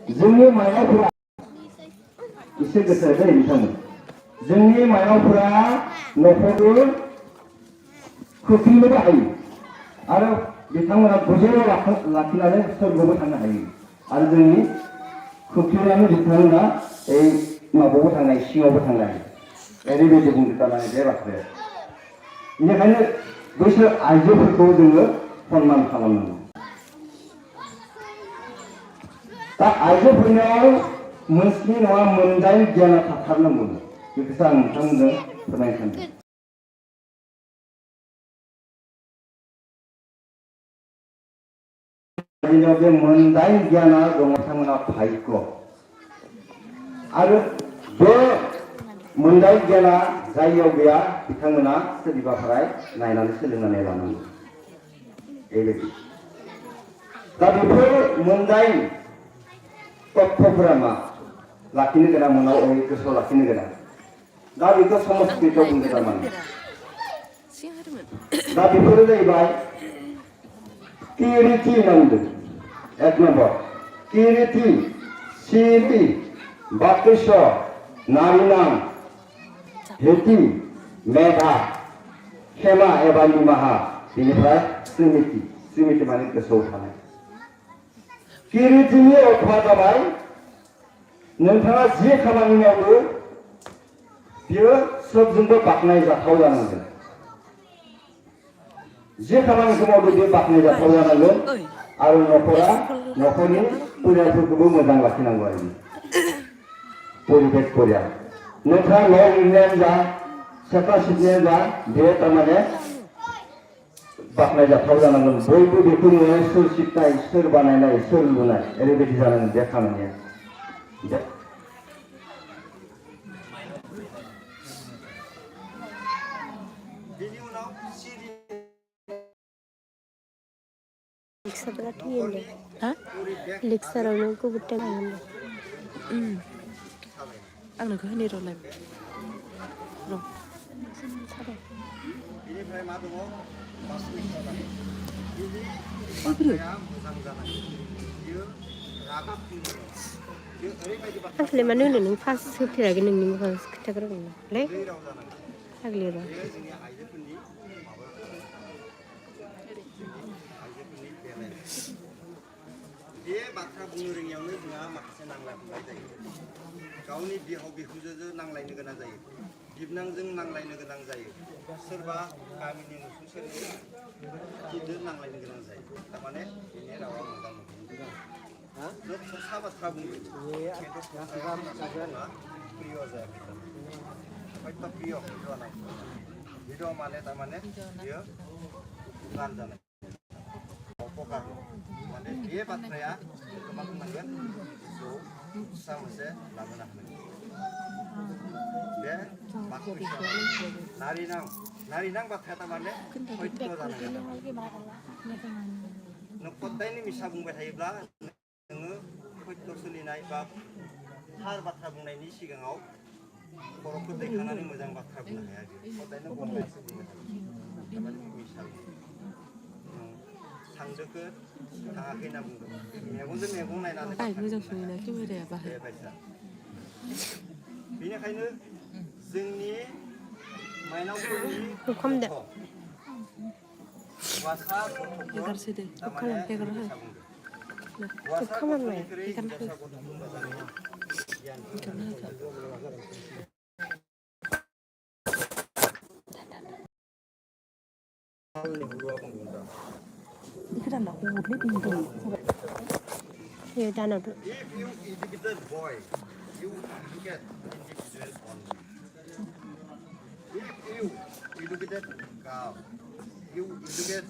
जोंनि माइनावफोरा एसे गोसो जायो बिथांमोन जोंनि माइनावफोरा न'खरखौ खोख्लैनोबो हायो आरो बिथांमोना गोजौआव लाखिनानै सोरगोआवबो थांनो हायो आरो जोंनि खोख्लैनानै बिथांमोना ओइ माबायावबो थांनाय सिङावबो थांनो हायो ओरैबायदि बुंदों थारमाने बे बाथ्राया बेनिखायनो बैसोर आइजोफोरखौ जोङो सनमान खालामनांगौ दा आइजोफोरनियाव मोनस्नि नङा मोनदाइन गियाना थाथारनांगौ बेखौसो आं नोंथांमोननो फोरमायनो सानदों जोंनियाव बे मोनदाइन गियाना दङ बिथांमोना भाग्य आरो बे मोनदाइन गियाना जाययाव गैया बिथांमोना सोरनिबाफ्राय नायनानै सोलोंनानै लानांगौ बेबायदि दा बेफोर मोनदाइन तत्वफोरा मा लाखिनो गोनां मोनाव गोसोआव लाखिनो गोनां दा बेखौ संस्कृतआव बुंदों थारमाने दा बेफोरो जाहैबाय किरिति होनना बुंदों एक नम्बर किरिति सिरिति बाक्यस्य नारिनां हेति मेधा खेमा एबा निमाहा बेनिफ्राय स्रिमिति माने गोसोआव थानाय किरितिनि अर्थआ जाबाय नोंथाङा जे खामानि मावो बियो सोबजोंबो बाख्नायजाथाव जानांगोन जे खामानिखौ मावदों बे बाख्नायजाथाव जानांगोन आरो न'खरनि परियालफोरखौबो मोजां लाखिनांगौ आरो परिबेश परियाल नोंथाङा न' लिरनायानो जा सेखा सिबनायानो जा बे थारमाने बाख्नायजाथाव जानांगोन बयबो बेखौ नुनानै सोर सिबनाय सोर बानायनाय सोर लुनाय ओरैबायदि जानांगोन बे खामानिया बेनि उनाव लेक्सारावनो गुबुन टाइम आंनो होनि र'लाय र' बेनिफ्राय मा दङ आंखौलाय मानो होनो नों फार्स्ट होफेराखै नोंनि मोखांसो खोन्थाग्रोगोनलै फाग्लि र' बे बाथ्रा बुंनो रोङियावनो जोंहा माखासे नांलाय खमलाय जायो गावनि बिहाव बिखुनजोजों नांलायनो गोनां जायो बिबनांजों नांलायनो गोनां जायो सोरबा गामिनि नसुंसेनिजों नांलायनो गोनां जायो थारमाने बेनि रावा मोजां मोजां ससा बाथ्रा बुंदों खिन्थु प्रिय जायाखै हयथ' प्रिय हिन्जावा नाय हिन्जाव माने थारमाने बियो गान जानाय अपकार माने बे बाथ्राया मा बुंनांगोन गोसोआव फिसा मोनसे लाबोनो हानांगोन बे नारिनां बाथ्राया थारमाने सत्य जानांगोन नों खदायनि मिसा बुंबाय थायोब्ला नोङो सत्य सोलिनाय बा थार बाथ्रा बुंनायनि सिगाङाव खर'खौ दैखांनानै मोजां बाथ्रा बुंनो हाया खदायनो गंगायसो बुंबाय थायो थारमाने मिसा थांदोखो थाङाखै होनना बुंदों मेगनजों मेगन नायनानै मोजां सलिना केमेराया बाहाय बेनिखायनो जोंनि माइनावफोरनि खालामदो हौवासा गथ'फोर थारमाने हिनजावसा बुंदों हौवासा गथ'निख्रुइ हिनजावसा गथ'खौ मोजाङै गियान Iya, danau tuh. If you educated boy, you educate individual only. If you educated girl, you educate